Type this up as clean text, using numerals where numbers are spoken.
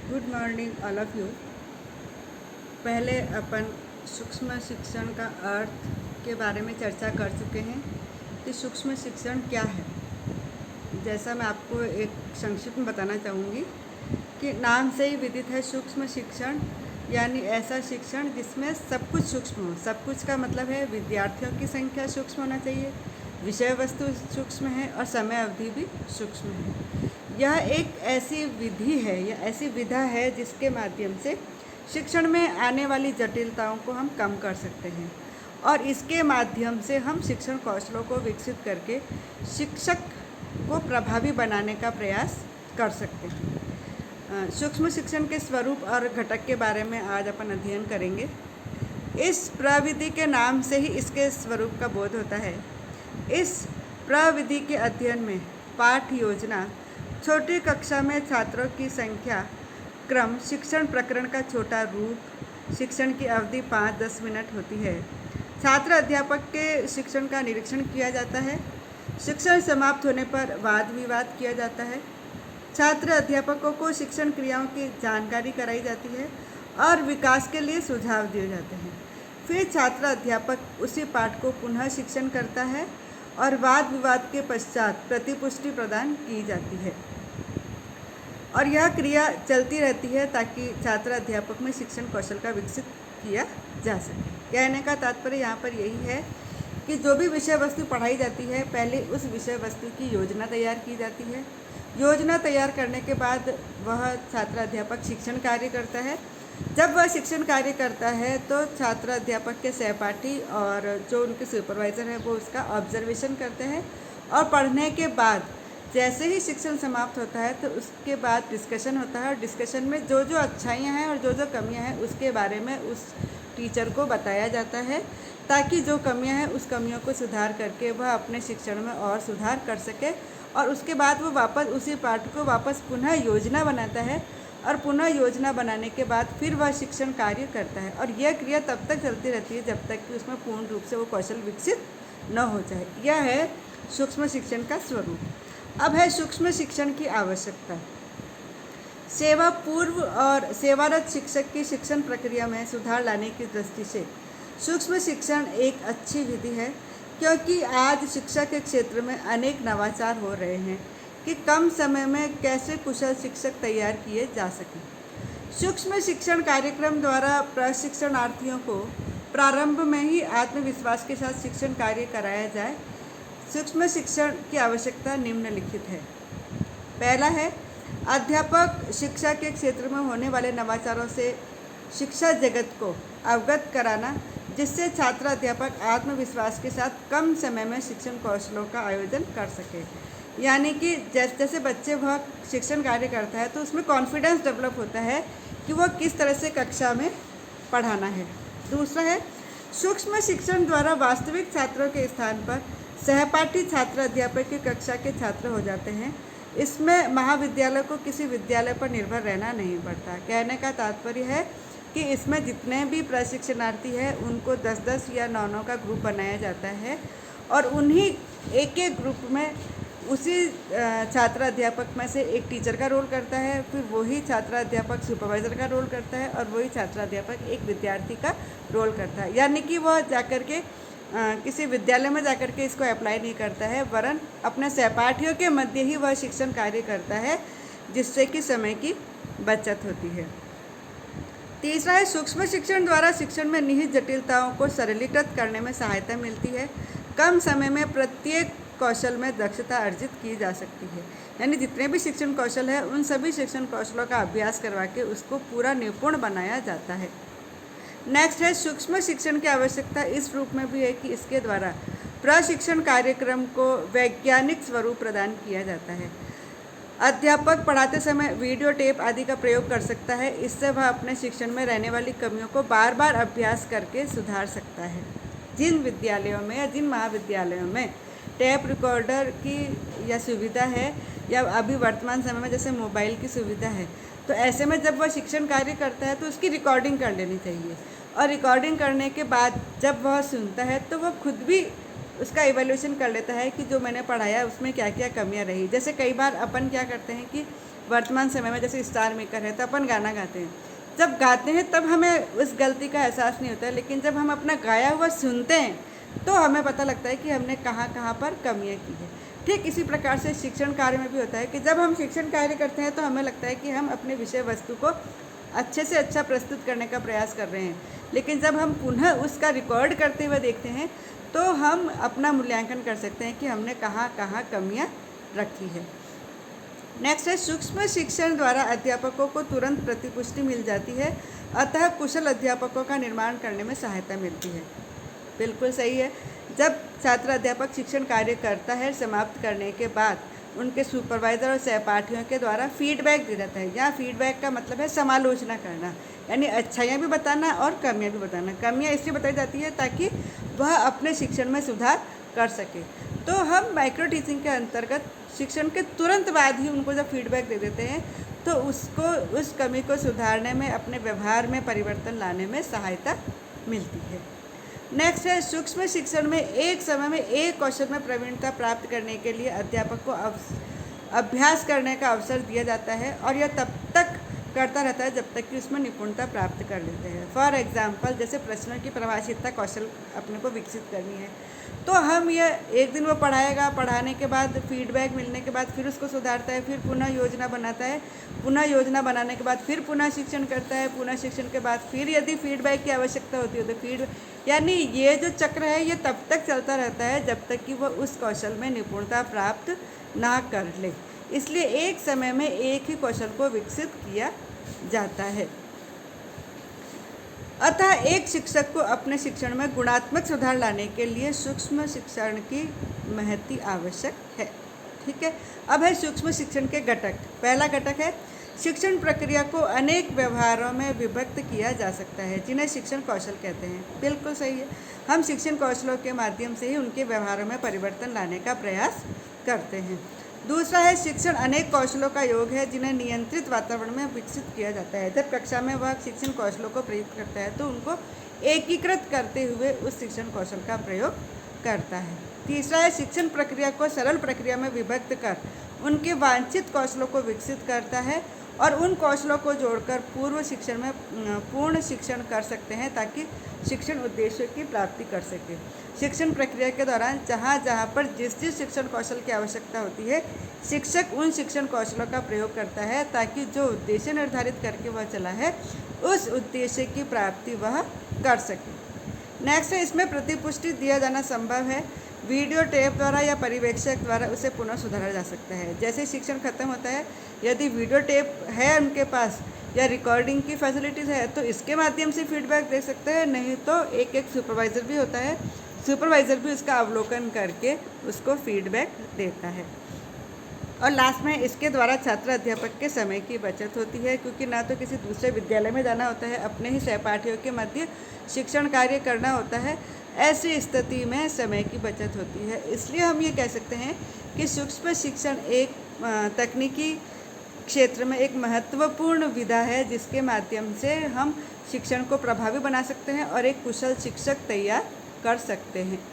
Good morning all of you. पहले अपन सूक्ष्म शिक्षण का अर्थ के बारे में चर्चा कर चुके हैं कि सूक्ष्म शिक्षण क्या है। जैसा मैं आपको एक संक्षिप्त में बताना चाहूँगी कि नाम से ही विदित है सूक्ष्म शिक्षण, यानी ऐसा शिक्षण जिसमें सब कुछ सूक्ष्म हो। सब कुछ का मतलब है विद्यार्थियों की संख्या सूक्ष्म होना चाहिए, विषय वस्तु सूक्ष्म है और समय अवधि भी सूक्ष्म है। यह एक ऐसी विधि है या ऐसी विधा है जिसके माध्यम से शिक्षण में आने वाली जटिलताओं को हम कम कर सकते हैं और इसके माध्यम से हम शिक्षण कौशलों को विकसित करके शिक्षक को प्रभावी बनाने का प्रयास कर सकते हैं। सूक्ष्म शिक्षण के स्वरूप और घटक के बारे में आज अपन अध्ययन करेंगे। इस प्रविधि के नाम से ही इसके स्वरूप का बोध होता है। इस प्रविधि के अध्ययन में पाठ योजना, छोटी कक्षा में छात्रों की संख्या, क्रम, शिक्षण प्रकरण का छोटा रूप, शिक्षण की अवधि 5-10 मिनट होती है। छात्र अध्यापक के शिक्षण का निरीक्षण किया जाता है। शिक्षण समाप्त होने पर वाद विवाद किया जाता है। छात्र अध्यापकों को शिक्षण क्रियाओं की जानकारी कराई जाती है और विकास के लिए सुझाव दिए जाते हैं। फिर छात्र अध्यापक उसी पाठ को पुनः शिक्षण करता है और वाद विवाद के पश्चात प्रतिपुष्टि प्रदान की जाती है और यह क्रिया चलती रहती है ताकि छात्र अध्यापक में शिक्षण कौशल का विकसित किया जा सके। कहने का तात्पर्य यहाँ पर यही है कि जो भी विषय वस्तु पढ़ाई जाती है, पहले उस विषय वस्तु की योजना तैयार की जाती है। योजना तैयार करने के बाद वह छात्र अध्यापक शिक्षण कार्य करता है। जब वह शिक्षण कार्य करता है तो छात्र अध्यापक के सहपाठी और जो उनके सुपरवाइज़र है वो उसका ऑब्जर्वेशन करते हैं और पढ़ने के बाद जैसे ही शिक्षण समाप्त होता है तो उसके बाद डिस्कशन होता है और डिस्कशन में जो जो अच्छाइयाँ हैं और जो जो कमियाँ हैं उसके बारे में उस टीचर को बताया जाता है ताकि जो कमियाँ हैं उस कमियों को सुधार करके वह अपने शिक्षण में और सुधार कर सके और उसके बाद वो वापस उसी पाठ को वापस पुनः योजना बनाता है और पुनः योजना बनाने के बाद फिर वह शिक्षण कार्य करता है और यह क्रिया तब तक चलती रहती है जब तक कि उसमें पूर्ण रूप से वो कौशल विकसित न हो जाए। यह है सूक्ष्म शिक्षण का स्वरूप। अब है सूक्ष्म शिक्षण की आवश्यकता। सेवा पूर्व और सेवारत शिक्षक की शिक्षण प्रक्रिया में सुधार लाने की दृष्टि से सूक्ष्म शिक्षण एक अच्छी विधि है, क्योंकि आज शिक्षा के क्षेत्र में अनेक नवाचार हो रहे हैं कि कम समय में कैसे कुशल शिक्षक तैयार किए जा सकें। सूक्ष्म शिक्षण कार्यक्रम द्वारा प्रशिक्षणार्थियों को प्रारंभ में ही आत्मविश्वास के साथ शिक्षण कार्य कराया जाए। सूक्ष्म शिक्षण की आवश्यकता निम्नलिखित है। पहला है अध्यापक शिक्षा के क्षेत्र में होने वाले नवाचारों से शिक्षा जगत को अवगत कराना, जिससे छात्र अध्यापक आत्मविश्वास के साथ कम समय में शिक्षण कौशलों का आयोजन कर सके। यानी कि जैसे जैसे बच्चे वह शिक्षण कार्य करता है तो उसमें कॉन्फिडेंस डेवलप होता है कि वह किस तरह से कक्षा में पढ़ाना है। दूसरा है सूक्ष्म शिक्षण द्वारा वास्तविक छात्रों के स्थान पर सहपाठी छात्र अध्यापक की कक्षा के छात्र हो जाते हैं। इसमें महाविद्यालय को किसी विद्यालय पर निर्भर रहना नहीं पड़ता। कहने का तात्पर्य है कि इसमें जितने भी प्रशिक्षणार्थी हैं उनको 10-10 या 9-9 का ग्रुप बनाया जाता है और उन्हीं एक ग्रुप में उसी छात्र अध्यापक में से एक टीचर का रोल करता है, फिर वही छात्र अध्यापक सुपरवाइज़र का रोल करता है और वही छात्र अध्यापक एक विद्यार्थी का रोल करता है। यानी कि वह जाकर के किसी विद्यालय में जाकर के इसको अप्लाई नहीं करता है, वरन अपने सहपाठियों के मध्य ही वह शिक्षण कार्य करता है, जिससे कि समय की बचत होती है। तीसरा है सूक्ष्म शिक्षण द्वारा शिक्षण में निहित जटिलताओं को सरलीकृत करने में सहायता मिलती है। कम समय में प्रत्येक कौशल में दक्षता अर्जित की जा सकती है। यानी जितने भी शिक्षण कौशल है उन सभी शिक्षण कौशलों का अभ्यास करवा के उसको पूरा निपुण बनाया जाता है। नेक्स्ट है सूक्ष्म शिक्षण की आवश्यकता इस रूप में भी है कि इसके द्वारा प्रशिक्षण कार्यक्रम को वैज्ञानिक स्वरूप प्रदान किया जाता है। अध्यापक पढ़ाते समय वीडियो टेप आदि का प्रयोग कर सकता है। इससे वह अपने शिक्षण में रहने वाली कमियों को बार बार अभ्यास करके सुधार सकता है। जिन विद्यालयों में या जिन महाविद्यालयों में टेप रिकॉर्डर की या सुविधा है या अभी वर्तमान समय में जैसे मोबाइल की सुविधा है, तो ऐसे में जब वह शिक्षण कार्य करता है तो उसकी रिकॉर्डिंग कर लेनी चाहिए और रिकॉर्डिंग करने के बाद जब वह सुनता है तो वह खुद भी उसका इवैल्यूएशन कर लेता है कि जो मैंने पढ़ाया उसमें क्या क्या कमियां रही। जैसे कई बार अपन क्या करते हैं कि वर्तमान समय में जैसे स्टार मेकर है तो अपन गाना गाते हैं, जब गाते हैं तब हमें उस गलती का एहसास नहीं होता है, लेकिन जब हम अपना गाया हुआ सुनते हैं तो हमें पता लगता है कि हमने कहाँ कहाँ पर कमियाँ की है। ठीक इसी प्रकार से शिक्षण कार्य में भी होता है कि जब हम शिक्षण कार्य करते हैं तो हमें लगता है कि हम अपने विषय वस्तु को अच्छे से अच्छा प्रस्तुत करने का प्रयास कर रहे हैं, लेकिन जब हम पुनः उसका रिकॉर्ड करते हुए देखते हैं तो हम अपना मूल्यांकन कर सकते हैं कि हमने कहाँ कहाँ कमियाँ रखी है। नेक्स्ट है, सूक्ष्म शिक्षण द्वारा अध्यापकों को तुरंत प्रतिपुष्टि मिल जाती है, अतः कुशल अध्यापकों का निर्माण करने में सहायता मिलती है। बिल्कुल सही है। जब छात्र अध्यापक शिक्षण कार्य करता है, समाप्त करने के बाद उनके सुपरवाइज़र और सहपाठियों के द्वारा फीडबैक दिया जाता है। यहाँ फीडबैक का मतलब है समालोचना करना, यानी अच्छाइयाँ भी बताना और कमियाँ भी बताना। कमियाँ इसलिए बताई जाती है ताकि वह अपने शिक्षण में सुधार कर सके। तो हम माइक्रो टीचिंग के अंतर्गत शिक्षण के तुरंत बाद ही उनको जब फीडबैक दे देते हैं तो उसको उस कमी को सुधारने में, अपने व्यवहार में परिवर्तन लाने में सहायता मिलती है। नेक्स्ट है, सूक्ष्म शिक्षण में एक समय में एक कौशल में प्रवीणता प्राप्त करने के लिए अध्यापक को अभ्यास करने का अवसर दिया जाता है और यह तब तक करता रहता है जब तक कि उसमें निपुणता प्राप्त कर लेते हैं। फॉर एग्जाम्पल, जैसे प्रश्नों की प्रभाषितता कौशल अपने को विकसित करनी है तो हम ये एक दिन वो पढ़ाएगा, पढ़ाने के बाद फीडबैक मिलने के बाद फिर उसको सुधारता है, फिर पुनः योजना बनाता है, पुनः योजना बनाने के बाद फिर पुनः शिक्षण करता है, पुनः शिक्षण के बाद फिर यदि फीडबैक की आवश्यकता होती है तो यानी ये जो चक्र है ये तब तक चलता रहता है जब तक कि वह उस कौशल में निपुणता प्राप्त ना कर ले। इसलिए एक समय में एक ही कौशल को विकसित किया जाता है। अतः एक शिक्षक को अपने शिक्षण में गुणात्मक सुधार लाने के लिए सूक्ष्म शिक्षण की महती आवश्यक है। ठीक है, अब है सूक्ष्म शिक्षण के घटक। पहला घटक है, शिक्षण प्रक्रिया को अनेक व्यवहारों में विभक्त किया जा सकता है जिन्हें शिक्षण कौशल कहते हैं। बिल्कुल सही है, हम शिक्षण कौशलों के माध्यम से ही उनके व्यवहारों में परिवर्तन लाने का प्रयास करते हैं। दूसरा है, शिक्षण अनेक कौशलों का योग है जिन्हें नियंत्रित वातावरण में विकसित किया जाता है। जब कक्षा में वह शिक्षण कौशलों को प्रयुक्त करता है तो उनको एकीकृत करते हुए उस शिक्षण कौशल का प्रयोग करता है। तीसरा है, शिक्षण प्रक्रिया को सरल प्रक्रिया में विभक्त कर उनके वांछित कौशलों को विकसित करता है और उन कौशलों को जोड़कर पूर्व शिक्षण में पूर्ण शिक्षण कर सकते हैं ताकि शिक्षण उद्देश्यों की प्राप्ति कर सके। शिक्षण प्रक्रिया के दौरान जहाँ जहाँ पर जिस जिस शिक्षण कौशल की आवश्यकता होती है, शिक्षक उन शिक्षण कौशलों का प्रयोग करता है ताकि जो उद्देश्य निर्धारित करके वह चला है उस उद्देश्य की प्राप्ति वह कर सके। नेक्स्ट है, इसमें प्रतिपुष्टि दिया जाना संभव है। वीडियो टेप द्वारा या पर्यवेक्षक द्वारा उसे पुनः सुधारा जा सकता है। जैसे शिक्षण खत्म होता है, यदि वीडियो टेप है उनके पास या रिकॉर्डिंग की फैसिलिटीज़ है तो इसके माध्यम से फीडबैक दे सकते हैं, नहीं तो एक सुपरवाइज़र भी होता है, सुपरवाइज़र भी उसका अवलोकन करके उसको फीडबैक देता है। और लास्ट में इसके द्वारा छात्र अध्यापक के समय की बचत होती है, क्योंकि ना तो किसी दूसरे विद्यालय में जाना होता है, अपने ही सहपाठियों के मध्य शिक्षण कार्य करना होता है। ऐसी स्थिति में समय की बचत होती है। इसलिए हम ये कह सकते हैं कि सूक्ष्म शिक्षण एक तकनीकी क्षेत्र में एक महत्वपूर्ण विधा है जिसके माध्यम से हम शिक्षण को प्रभावी बना सकते हैं और एक कुशल शिक्षक तैयार कर सकते हैं।